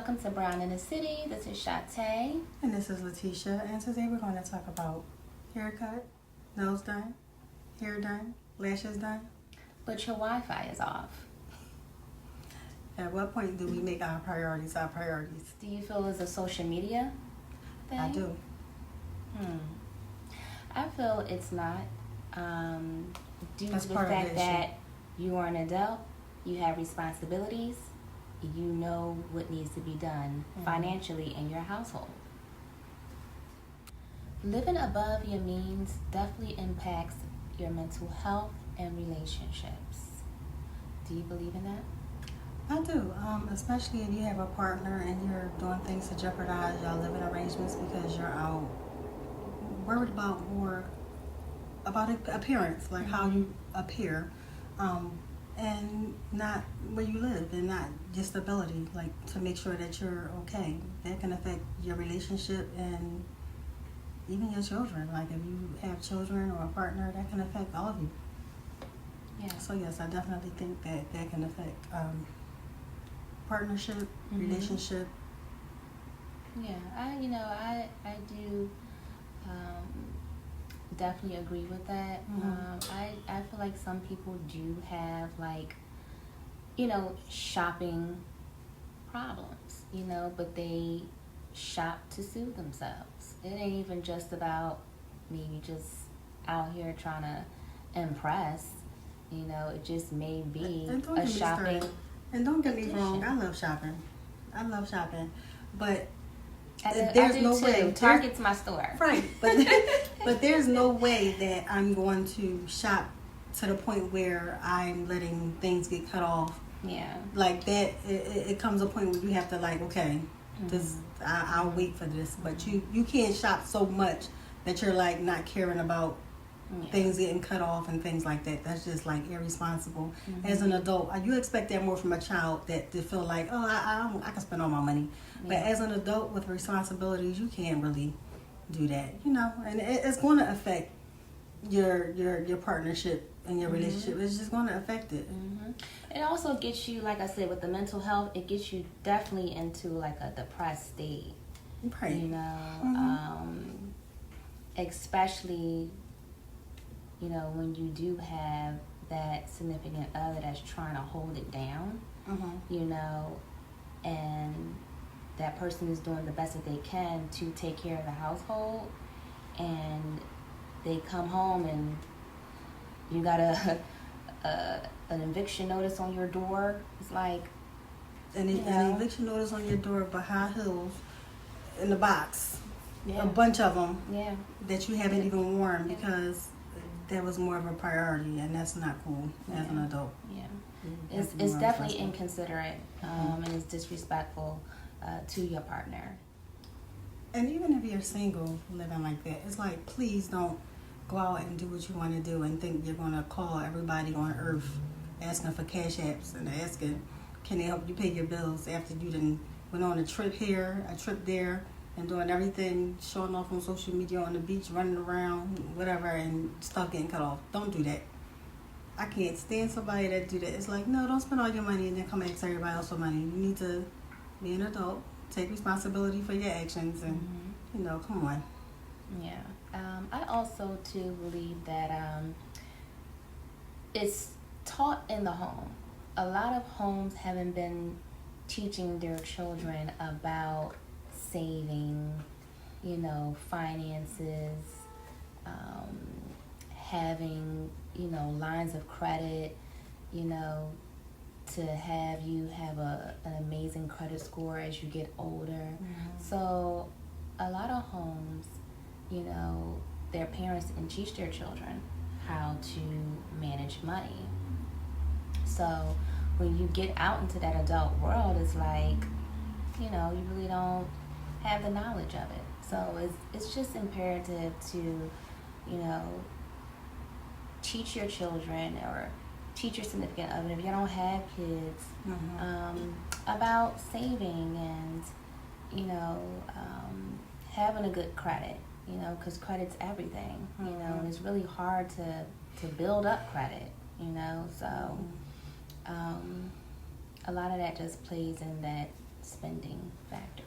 welcome to Brown in the City. This is Shantae. And this is Letitia, and today we're going to talk about haircut, nose done, hair done, lashes done. But your Wi-Fi is off. At what point do we make our priorities our priorities? Do you feel it's a social media thing? I do. I feel it's not. Due That's to the part of fact the that you are an adult, you have responsibilities, you know what needs to be done financially in your household. Living above your means definitely impacts your mental health and relationships. Do you believe in that? I do, especially if you have a partner and you're doing things to jeopardize y'all living arrangements because you're out worried about more about appearance, like how you appear, and not where you live, and not just stability, like to make sure that you're okay. That can affect your relationship and even your children. Like if you have children or a partner, that can affect all of you. Yeah. So yes, I definitely think that can affect partnership, relationship. Yeah, I do definitely agree with that. I feel like some people do have shopping problems, but they shop to soothe themselves. It ain't even just about maybe just out here trying to impress. It just may be a shopping. And don't get me wrong, I love shopping. But there's no way. Target's my store. Right, but there's no way that I'm going to shop to the point where I'm letting things get cut off. Yeah. Like that, it comes a point where you have to okay, I'll wait for this. But you can't shop so much that you're not caring about things getting cut off and things like that. That's just irresponsible. As an adult, you expect that more from a child, that to feel like, oh, I can spend all my money. But as an adult with responsibilities, you can't really do that, and it's going to affect your partnership and your relationship. It's just going to affect it. It also gets you, like I said, with the mental health, it gets you definitely into a depressed state. Right. Especially when you do have that significant other that's trying to hold it down, and that person is doing the best that they can to take care of the household, and they come home and you got an eviction notice on your door. It's an eviction notice on your door, but high heels in the box, yeah. A bunch of them, yeah, that you haven't even worn because that was more of a priority, and that's not cool as an adult. Yeah, it's definitely inconsiderate, and it's disrespectful to your partner. And even if you're single living like that, it's please don't go out and do what you want to do and think you're going to call everybody on earth asking for cash apps and asking, can they help you pay your bills after you done went on a trip here, a trip there, and doing everything, showing off on social media, on the beach, running around, whatever, and stuff getting cut off. Don't do that. I can't stand somebody that do that. It's no, don't spend all your money and then come and ask everybody else for money. You need to be an adult, take responsibility for your actions, and come on. Yeah. I also too believe that it's taught in the home. A lot of homes haven't been teaching their children about saving, finances, having, lines of credit, to have you have an amazing credit score as you get older. So a lot of homes, their parents didn't teach their children how to manage money. So when you get out into that adult world, it's you really don't have the knowledge of it. So it's just imperative to, teach your children or teach your significant other, if you don't have kids, about saving and, having a good credit, because credit's everything, and it's really hard to build up credit, so a lot of that just plays in that spending factor.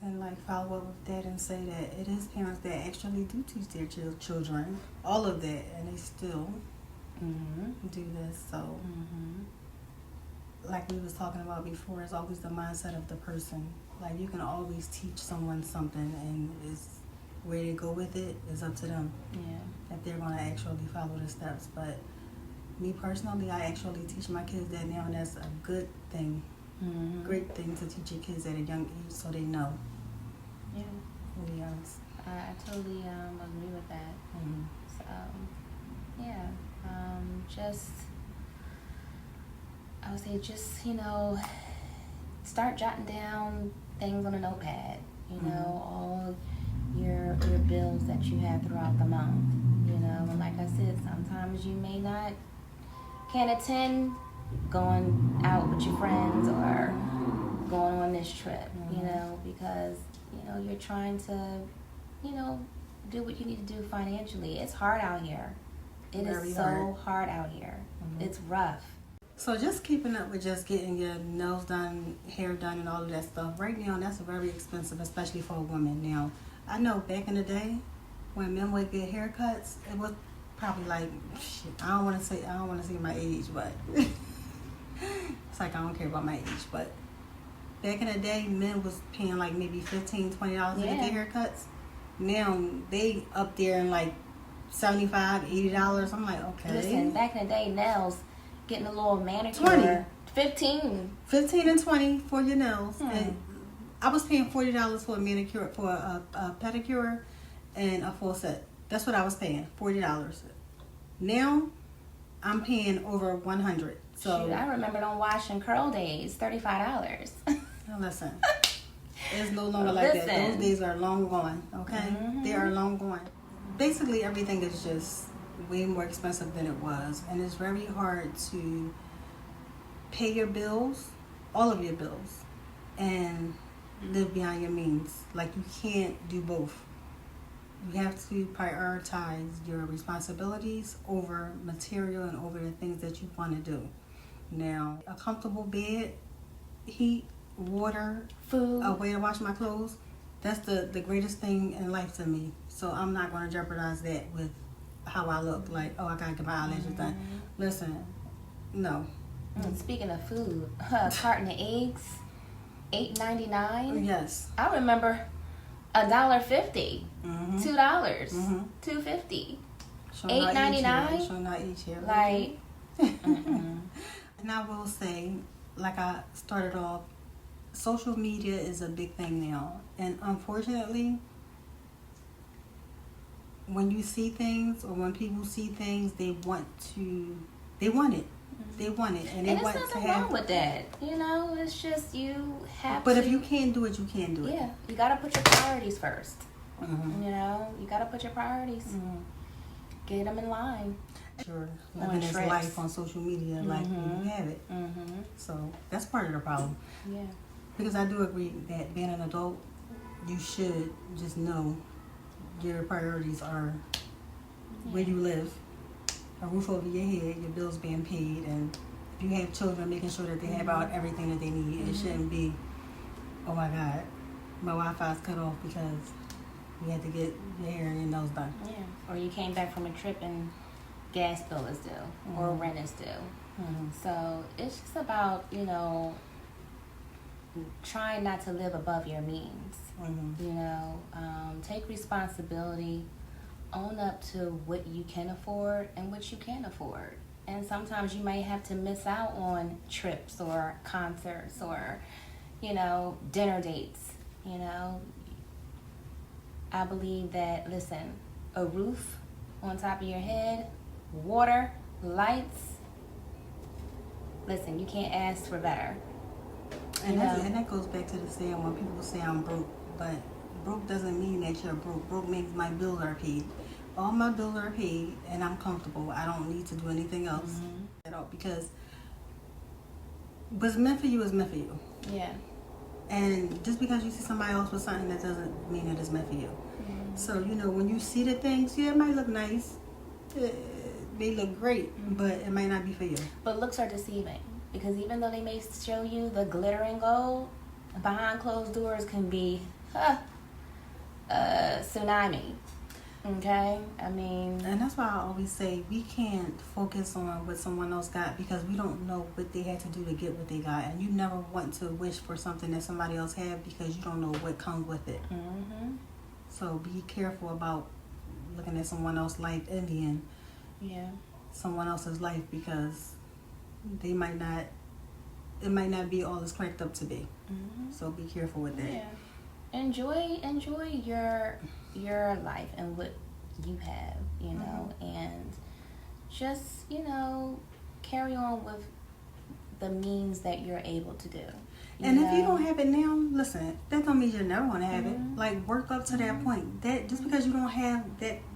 And like follow up with that and say that it is parents that actually do teach their children all of that, and they still do this. So, like we was talking about before, it's always the mindset of the person. Like you can always teach someone something, and it's where they go with it is up to them. Yeah. If they're gonna actually follow the steps. But me personally, I actually teach my kids that now, and that's a good thing. Great thing to teach your kids at a young age so they know. Yeah. To be honest. I totally agree with that. So, yeah. Just, I would say just, start jotting down things on a notepad. All your bills that you have throughout the month. And like I said, sometimes you may not can attend going out with your friends or going on this trip, because, you're trying to, do what you need to do financially. It's hard out here. It Very is so hard out here. It's rough. So just keeping up with just getting your nails done, hair done, and all of that stuff, right now, that's very expensive, especially for a woman. Now, I know back in the day, when men would get haircuts, it was probably like, shit, I don't want to say my age, but it's like I don't care about my age, but back in the day, men was paying like maybe $15, $20 to get their haircuts. Now they up there in like $75, $80. I'm like, okay. Listen, back in the day, nails, getting a little manicure, 15 and 20 for your nails. And I was paying $40 for a manicure, for a pedicure, and a full set. That's what I was paying, $40. Now, I'm paying over $100. So shoot, I remember on wash and curl days, $35. Now listen, it's no longer like that. Those days are long gone. Okay, they are long gone. Basically, everything is just way more expensive than it was, and it's very hard to pay your bills, all of your bills, and live beyond your means. Like you can't do both. You have to prioritize your responsibilities over material and over the things that you want to do. Now, a comfortable bed, heat, water, food, a way to wash my clothes, that's the greatest thing in life to me. So I'm not going to jeopardize that with how I look. Like, oh, I got to get my eyelashes done. Listen, no. Speaking of food, a carton of eggs, $8.99. Yes. I remember $1.50, $2, $2.50, $8.99. Shall not eat here. Like, And I will say, like I started off, social media is a big thing now. And unfortunately, when you see things or when people see things, they want it. They want it. And there's nothing wrong with that. It's just you have to. But if you can't do it, you can't do it. Yeah, you got to put your priorities first. You got to put your priorities. Get them in line. Sure, living this life on social media, like you have it. So that's part of the problem. Yeah. Because I do agree that being an adult, you should just know your priorities are where you live, a roof over your head, your bills being paid, and if you have children, making sure that they have out everything that they need. It shouldn't be, oh my God, my Wi-Fi's cut off because you had to get your hair and your nails done. Yeah. Or you came back from a trip and gas bill is due or rent is due. So it's just about, trying not to live above your means. Take responsibility, own up to what you can afford and what you can't afford. And sometimes you might have to miss out on trips or concerts or, dinner dates. I believe that, listen, a roof on top of your head, water, lights, listen, you can't ask for better. And that goes back to the saying when people say I'm broke, but broke doesn't mean that you're broke. Broke means my bills are paid. All my bills are paid and I'm comfortable. I don't need to do anything else at all because what's meant for you is meant for you. Yeah. And just because you see somebody else with something, that doesn't mean that it's meant for you. So, when you see the things, it might look nice. It may look great, but it might not be for you. But looks are deceiving. Because even though they may show you the glittering gold, behind closed doors can be tsunami. Okay? I mean... And that's why I always say we can't focus on what someone else got because we don't know what they had to do to get what they got. And you never want to wish for something that somebody else had because you don't know what comes with it. Mm-hmm. So be careful about looking at someone else's life, envying someone else's life because it might not be all it's cracked up to be. Mm-hmm. So be careful with that. Yeah. Enjoy your life and what you have, you know, and just, you know, carry on with the means that you're able to do. And if you don't have it now, listen, that don't mean you're never gonna have it. Mm-hmm. Like work up to that point. That just because you don't have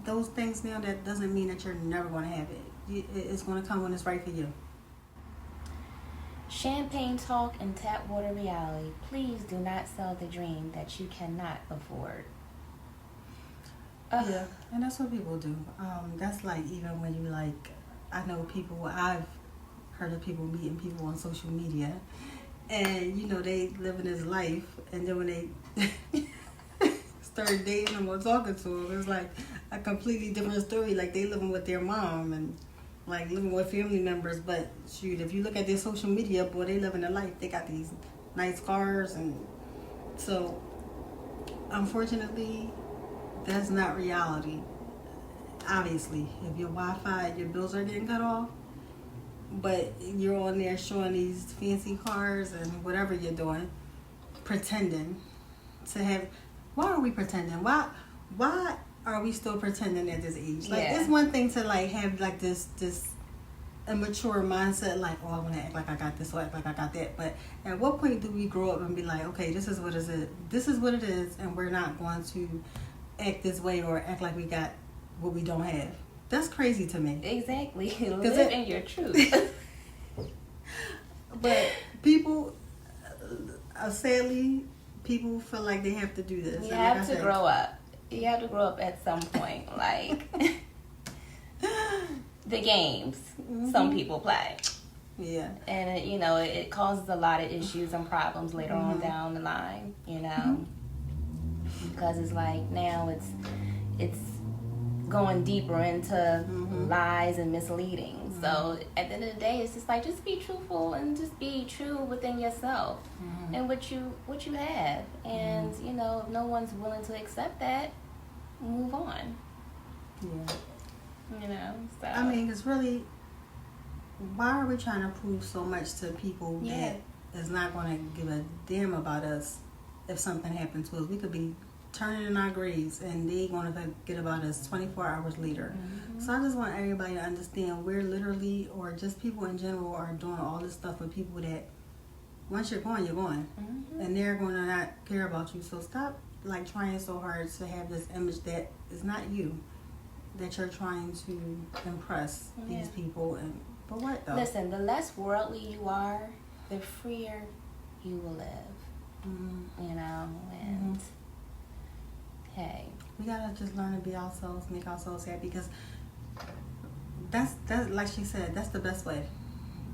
those things now, that doesn't mean that you're never gonna have it. It's gonna come when it's right for you. Champagne talk and tap water reality. Please do not sell the dream that you cannot afford. Yeah, and that's what people do. That's like even when you like, I know people. I've heard of people meeting people on social media, and you know they living this life, and then when they start dating them or talking to them, it's like a completely different story. Like they living with their mom and like living with family members, but shoot, if you look at their social media, boy, they living a life. They got these nice cars, and so unfortunately, that's not reality. Obviously, if your Wi-Fi, your bills are getting cut off, but you're on there showing these fancy cars and whatever you're doing, pretending to have. Why are we pretending? Why are we still pretending at this age? Like it's one thing to like have like this immature mindset, like, oh, I want to act like I got this or act like I got that. But at what point do we grow up and be like, okay, this is what it is, and we're not going to act this way or act like we got what we don't have? That's crazy to me. Exactly. Live in your truth. But people, sadly, people feel like they have to do this. You have to grow up. You have to grow up at some point. Like the games some people play. Yeah. And, you know, it causes a lot of issues and problems later on down the line, you know. Because it's like now it's going deeper into lies and misleading. So at the end of the day, it's just like just be truthful and just be true within yourself and what you have. And you know, if no one's willing to accept that, move on. Yeah. You know. So I mean, it's really, why are we trying to prove so much to people that is not going to give a damn about us if something happened to us? We could be turning in our graves and they going to forget about us 24 hours later. So I just want everybody to understand we're literally, or just people in general, are doing all this stuff with people that once you're going, you're going. And they're going to not care about you. So stop like trying so hard to have this image that is not you, that you're trying to impress these people. And for what though? Listen, the less worldly you are, the freer you will live. You know, and hey, we gotta just learn to be ourselves, make ourselves happy, because that's like she said, that's the best way.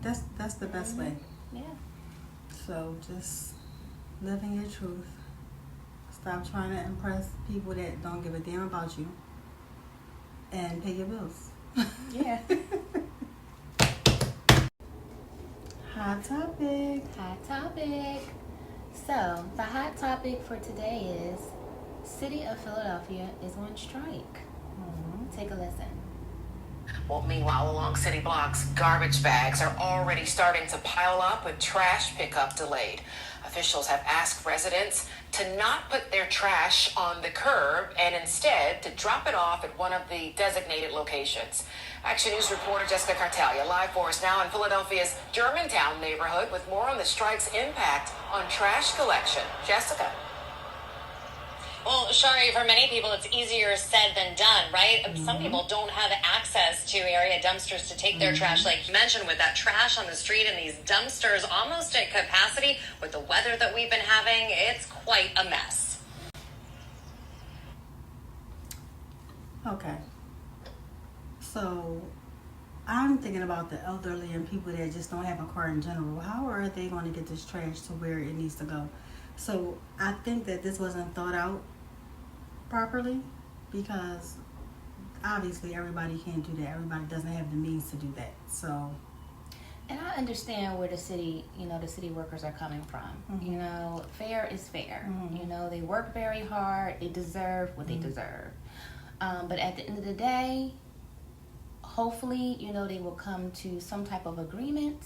That's the best way. Yeah. So just live in your truth. Stop trying to impress people that don't give a damn about you, and pay your bills. Yeah. Hot topic. Hot topic. So the hot topic for today is City of Philadelphia is on strike. Take a listen. Well, meanwhile, along city blocks, garbage bags are already starting to pile up with trash pickup delayed. Officials have asked residents to not put their trash on the curb and instead to drop it off at one of the designated locations. Action News reporter Jessica Cartalia live for us now in Philadelphia's Germantown neighborhood with more on the strike's impact on trash collection. Jessica. Well, Shari, for many people, it's easier said than done, right? Some people don't have access to area dumpsters to take their trash, like you mentioned, with that trash on the street and these dumpsters almost at capacity. With the weather that we've been having, it's quite a mess. Okay. So I'm thinking about the elderly and people that just don't have a car in general. How are they going to get this trash to where it needs to go? So I think that this wasn't thought out properly, because obviously everybody can't do that. Everybody doesn't have the means to do that. So, And I understand where the city workers are coming from. Mhm. You know, fair is fair. Mhm. You know, they work very hard. They deserve what they deserve. But at the end of the day, hopefully, you know, they will come to some type of agreement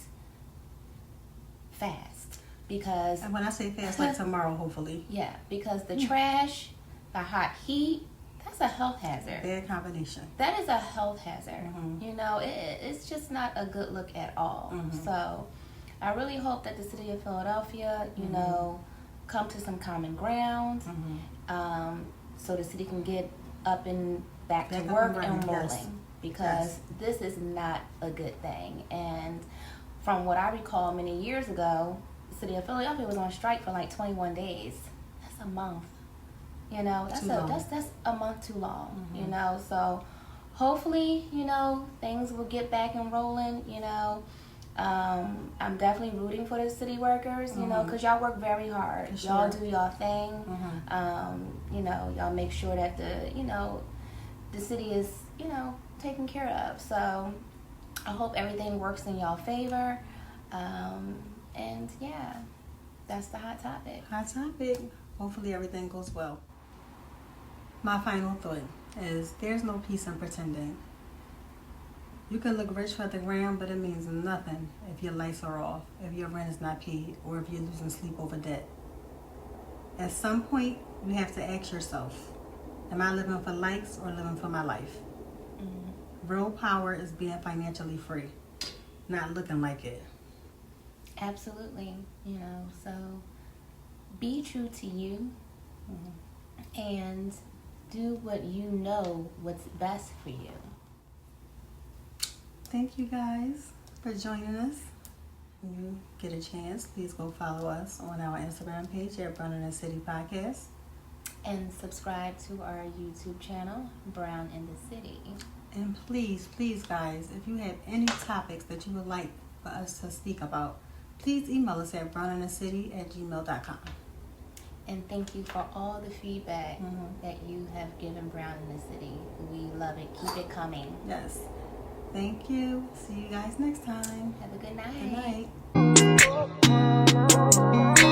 fast. Because, and when I say fast, like tomorrow, hopefully. yeah, because the trash, the hot heat, that's a health hazard. Bad combination. That is a health hazard. Mhm. You know, it's just not a good look at all. Mhm. So I really hope that the city of Philadelphia, you know, come to some common ground, so the city can get up and back to Back up work and and running, rolling. yes. Because Yes. this is not a good thing. And from what I recall many years ago, the city of Philadelphia was on strike for like 21 days. That's a month. You know, that's Too long. that's a month too long. You know, so hopefully, you know, things will get back and rolling. You know, I'm definitely rooting for the city workers. You know, because y'all work very hard. For Y'all sure. do y'all thing. You know, y'all make sure that the city is, you know, taken care of. So I hope everything works in y'all favor. And yeah, that's the hot topic. Hot topic. Hopefully everything goes well. My final thought is there's no peace in pretending. You can look rich for the gram, but it means nothing if your lights are off, if your rent is not paid, or if you're losing sleep over debt. At some point, you have to ask yourself, am I living for likes or living for my life? Real power is being financially free, not looking like it. Absolutely. You know, so be true to you and do what you know what's best for you. Thank you guys for joining us. When you get a chance, please go follow us on our Instagram page at Brown in the City Podcast. And subscribe to our YouTube channel, Brown in the City. And please, please guys, if you have any topics that you would like for us to speak about, please email us at browninthecity@gmail.com. And thank you for all the feedback that you have given Brown in the City. We love it. Keep it coming. Yes. Thank you. See you guys next time. Have a good night. Good night.